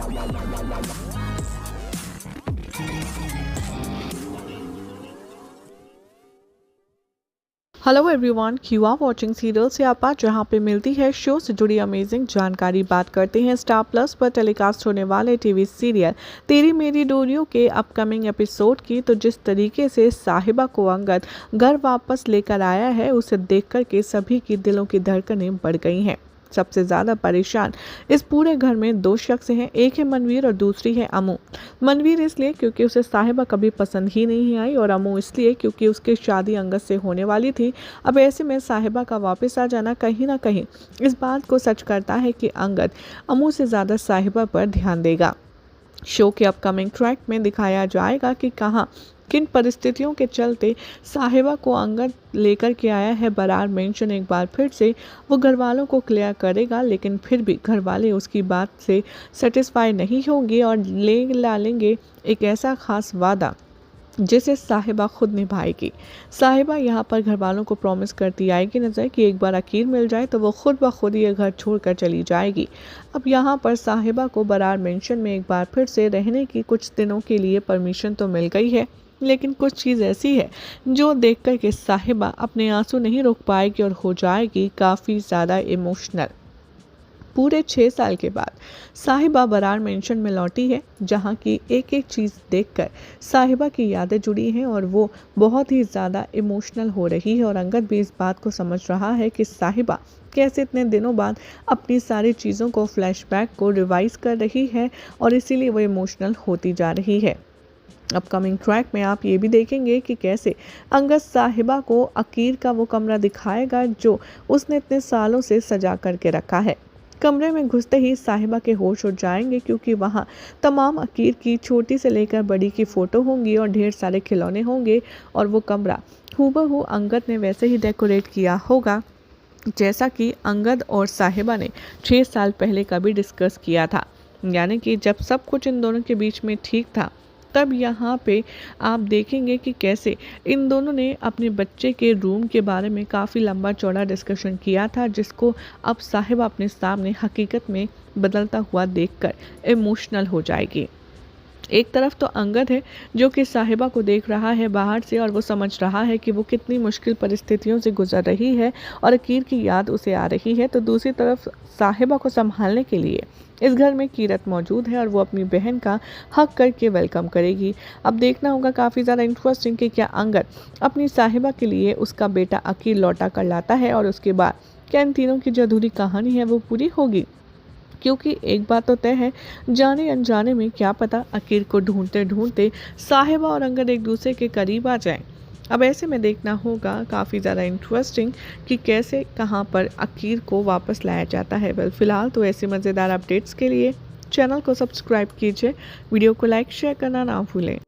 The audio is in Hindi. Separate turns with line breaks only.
Hello everyone, you are watching serial से आपा, जहां पे मिलती है शो से जुड़ी अमेजिंग जानकारी। बात करते हैं स्टार प्लस पर टेलीकास्ट होने वाले टीवी सीरियल तेरी मेरी डोरियों के अपकमिंग एपिसोड की। तो जिस तरीके से साहिबा को अंगद घर वापस लेकर आया है, उसे देख कर के सभी की दिलों की धड़कनें बढ़ गई हैं। सबसे ज़्यादा परेशान इस पूरे घर में दो शख्स हैं, एक है मनवीर और दूसरी है अमू। मनवीर इसलिए क्योंकि उसे साहिबा कभी पसंद ही नहीं आई, और अमू इसलिए क्योंकि उसकी शादी अंगद से होने वाली थी। अब ऐसे में साहिबा का वापस आ जाना कहीं ना कहीं इस बात को सच करता है कि अंगद अमू से ज़्यादा साहिबा पर ध्यान देगा। शो के अपकमिंग ट्रैक में दिखाया जाएगा कि कहाँ किन परिस्थितियों के चलते साहिबा को अंगद लेकर के आया है बरार मेंशन। एक बार फिर से वो घर वालों को क्लियर करेगा, लेकिन फिर भी घर वाले उसकी बात से सेटिस्फाई नहीं होंगे और ले डालेंगे एक ऐसा खास वादा जिसे साहिबा खुद निभाएगी। साहिबा यहाँ पर घर वालों को प्रॉमिस करती आएगी नजर कि एक बार अकीर मिल जाए तो वो खुद ब खुद ये घर छोड़कर चली जाएगी। अब यहाँ पर साहिबा को बरार मेंशन में एक बार फिर से रहने की कुछ दिनों के लिए परमिशन तो मिल गई है, लेकिन कुछ चीज़ ऐसी है जो देख कर के साहिबा अपने आंसू नहीं रोक पाएगी और हो जाएगी काफ़ी ज़्यादा इमोशनल। पूरे 6 साल के बाद साहिबा बरार मेंशन में लौटी है, जहां की एक एक चीज़ देखकर साहिबा की यादें जुड़ी हैं और वो बहुत ही ज़्यादा इमोशनल हो रही है। और अंगद भी इस बात को समझ रहा है कि साहिबा कैसे इतने दिनों बाद अपनी सारी चीज़ों को फ्लैशबैक को रिवाइज कर रही है और इसीलिए वो इमोशनल होती जा रही है। अपकमिंग ट्रैक में आप ये भी देखेंगे कि कैसे अंगद साहिबा को अकीर का वो कमरा दिखाएगा जो उसने इतने सालों से सजा करके रखा है। कमरे में घुसते ही साहिबा के होश उड़ जाएंगे, क्योंकि वहाँ तमाम अकीर की छोटी से लेकर बड़ी की फ़ोटो होंगी और ढेर सारे खिलौने होंगे। और वो कमरा हूबहू अंगद ने वैसे ही डेकोरेट किया होगा जैसा कि अंगद और साहिबा ने 6 साल पहले कभी डिस्कस किया था। यानी कि जब सब कुछ इन दोनों के बीच में ठीक था, तब यहाँ पे आप देखेंगे कि कैसे इन दोनों ने अपने बच्चे के रूम के बारे में काफ़ी लंबा चौड़ा डिस्कशन किया था, जिसको अब साहिबा अपने सामने हकीकत में बदलता हुआ देखकर इमोशनल हो जाएगी। एक तरफ तो अंगद है जो कि साहिबा को देख रहा है बाहर से, और वो समझ रहा है कि वो कितनी मुश्किल परिस्थितियों से गुजर रही है और अकीर की याद उसे आ रही है। तो दूसरी तरफ साहिबा को संभालने के लिए इस घर में कीरत मौजूद है और वो अपनी बहन का हक करके वेलकम करेगी। अब देखना होगा काफ़ी ज़्यादा इंटरेस्टिंग कि क्या अंगद अपनी साहिबा के लिए उसका बेटा अकीर लौटा कर लाता है, और उसके बाद क्या इन तीनों की जो अधूरी कहानी है वो पूरी होगी। क्योंकि एक बात तो तय है, जाने अनजाने में क्या पता अकीर को ढूंढते ढूंढते साहिबा और अंगद एक दूसरे के करीब आ जाएं। अब ऐसे में देखना होगा काफ़ी ज़्यादा इंटरेस्टिंग कि कैसे कहां पर अकीर को वापस लाया जाता है। वेल, फिलहाल तो ऐसे मज़ेदार अपडेट्स के लिए चैनल को सब्सक्राइब कीजिए, वीडियो को लाइक शेयर करना ना भूलें।